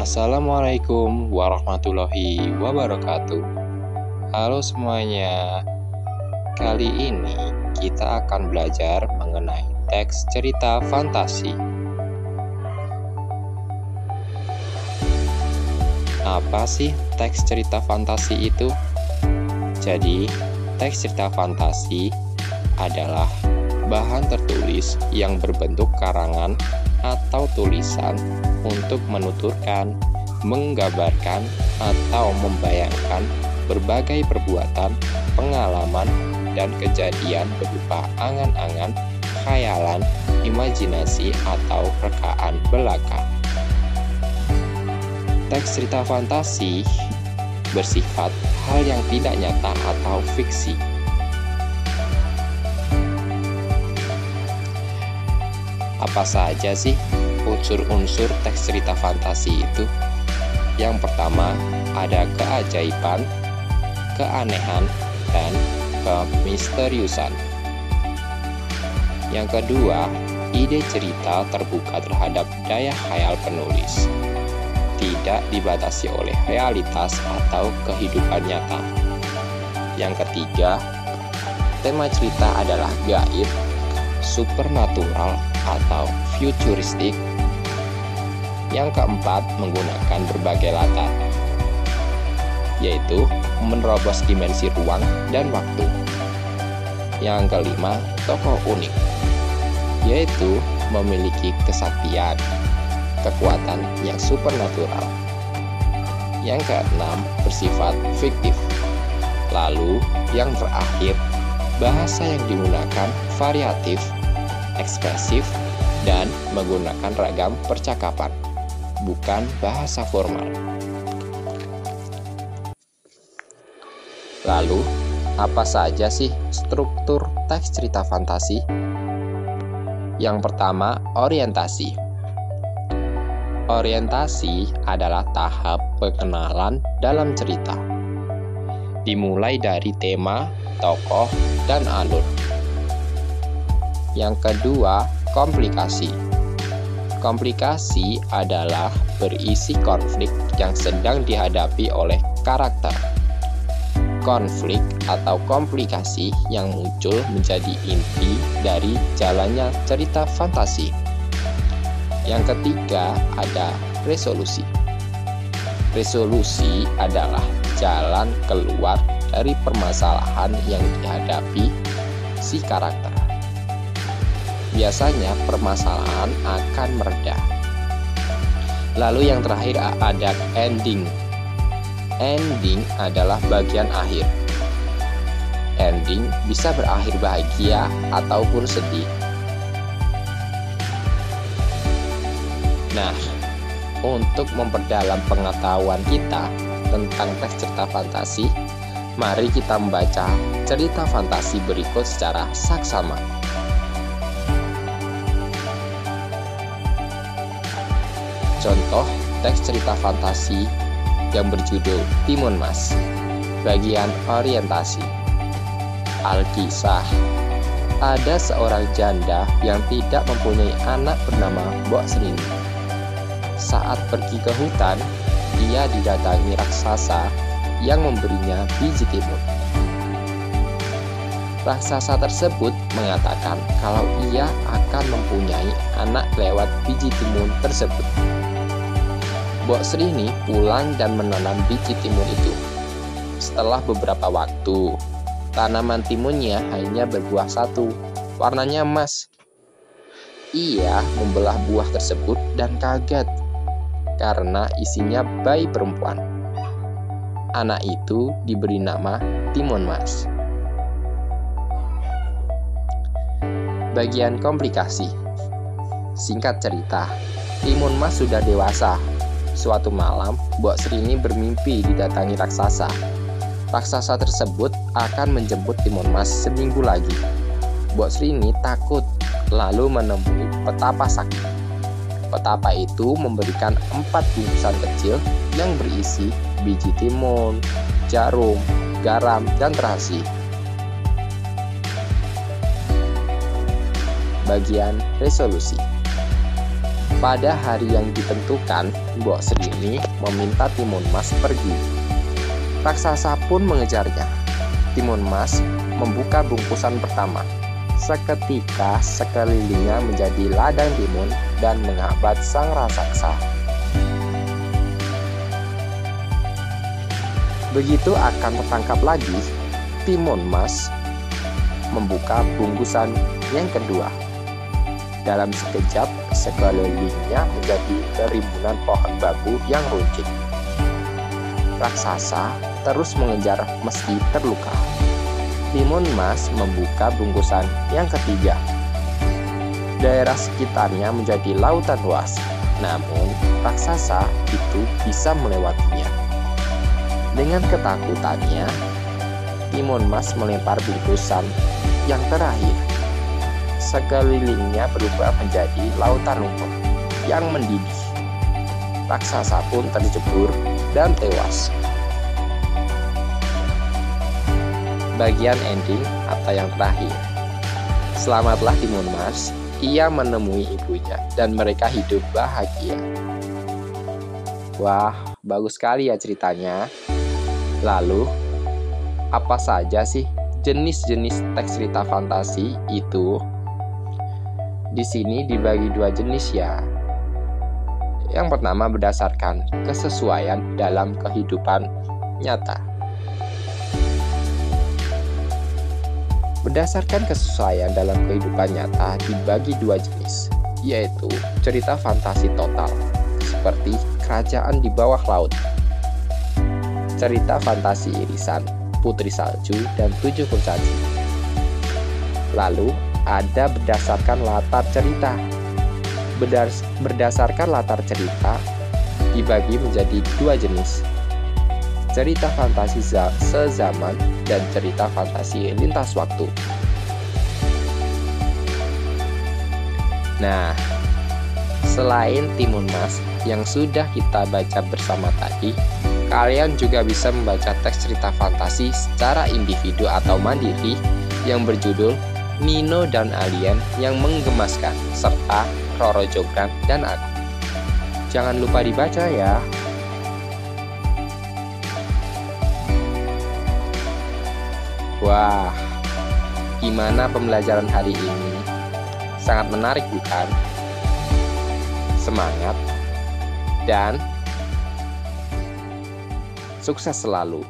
Assalamualaikum warahmatullahi wabarakatuh. Halo semuanya. Kali ini kita akan belajar mengenai teks cerita fantasi. Apa sih teks cerita fantasi itu? Jadi, teks cerita fantasi adalah bahan tertulis yang berbentuk karangan atau tulisan untuk menuturkan, menggambarkan, atau membayangkan berbagai perbuatan, pengalaman, dan kejadian berupa angan-angan, khayalan, imajinasi, atau rekaan belaka. Teks cerita fantasi bersifat hal yang tidak nyata atau fiksi. Apa saja sih unsur-unsur teks cerita fantasi itu? Yang pertama, ada keajaiban, keanehan, dan kemisteriusan. Yang kedua, ide cerita terbuka terhadap daya khayal penulis, tidak dibatasi oleh realitas atau kehidupan nyata. Yang ketiga, tema cerita adalah gaib, supernatural, atau futuristik. Yang keempat, menggunakan berbagai latar, yaitu menerobos dimensi ruang dan waktu. Yang kelima, tokoh unik, yaitu memiliki kesaktian, kekuatan yang supernatural. Yang keenam, bersifat fiktif. Lalu, yang terakhir, bahasa yang digunakan variatif, ekspresif, dan menggunakan ragam percakapan, bukan bahasa formal. Lalu, apa saja sih struktur teks cerita fantasi? Yang pertama, orientasi. Orientasi adalah tahap pengenalan dalam cerita. Dimulai dari tema, tokoh, dan alur. Yang kedua, komplikasi. Komplikasi adalah berisi konflik yang sedang dihadapi oleh karakter. Konflik atau komplikasi yang muncul menjadi inti dari jalannya cerita fantasi. Yang ketiga, ada resolusi. Resolusi adalah jalan keluar dari permasalahan yang dihadapi si karakter. Biasanya permasalahan akan mereda. Lalu yang terakhir ada ending. Ending adalah bagian akhir. Ending bisa berakhir bahagia ataupun sedih. Nah, untuk memperdalam pengetahuan kita tentang teks cerita fantasi, mari kita membaca cerita fantasi berikut secara saksama. Contoh teks cerita fantasi yang berjudul Timun Mas. Bagian orientasi. Alkisah. Ada seorang janda yang tidak mempunyai anak bernama Mbok Srini. Saat pergi ke hutan, ia didatangi raksasa yang memberinya biji timun. Raksasa tersebut mengatakan kalau ia akan mempunyai anak lewat biji timun tersebut. Mbok Srini pulang dan menanam biji timun itu. Setelah beberapa waktu, tanaman timunnya hanya berbuah satu, warnanya emas. Ia membelah buah tersebut dan kaget karena isinya bayi perempuan. Anak itu diberi nama Timun Mas. Bagian komplikasi. Singkat cerita, Timun Mas sudah dewasa. Suatu malam, Mbok Srini bermimpi didatangi raksasa. Raksasa tersebut akan menjemput Timun Mas seminggu lagi. Mbok Srini takut, lalu menemui petapa sakti. Petapa itu memberikan 4 bungkusan kecil yang berisi biji timun, jarum, garam, dan terasi. Bagian resolusi. Pada hari yang ditentukan, Mbok Srini meminta Timun Mas pergi. Raksasa pun mengejarnya. Timun Mas membuka bungkusan pertama. Seketika sekelilingnya menjadi ladang timun dan menghambat sang raksasa. Begitu akan tertangkap lagi, Timun Mas membuka bungkusan yang kedua. Dalam sekejap, sekelilingnya menjadi kerimbunan pohon bambu yang runcing. Raksasa terus mengejar meski terluka. Timun Mas membuka bungkusan yang ketiga. Daerah sekitarnya menjadi lautan luas, namun raksasa itu bisa melewatinya. Dengan ketakutannya, Timun Mas melempar bungkusan yang terakhir. Sekelilingnya berubah menjadi lautan lumpur yang mendidih. Raksasa pun terjebur dan tewas. Bagian ending atau yang terakhir. Selamatlah Timun Mas, ia menemui ibunya dan mereka hidup bahagia. Wah, bagus sekali ya ceritanya. Lalu, apa saja sih jenis-jenis teks cerita fantasi itu? Di sini dibagi dua jenis ya. Yang pertama berdasarkan kesesuaian dalam kehidupan nyata. Berdasarkan kesesuaian dalam kehidupan nyata dibagi dua jenis, yaitu cerita fantasi total, seperti Kerajaan di Bawah Laut, cerita fantasi irisan, Putri Salju dan 7 Kurcaci. Lalu ada berdasarkan latar cerita. Berdasarkan latar cerita dibagi menjadi dua jenis, cerita fantasi sezaman dan cerita fantasi lintas waktu. Nah, selain Timun Mas yang sudah kita baca bersama tadi, kalian juga bisa membaca teks cerita fantasi secara individu atau mandiri yang berjudul Mino dan Alien yang Menggemaskan, serta Roro Jonggrang dan Aku. Jangan lupa dibaca ya. Wah, gimana pembelajaran hari ini? Sangat menarik bukan? Semangat dan sukses selalu.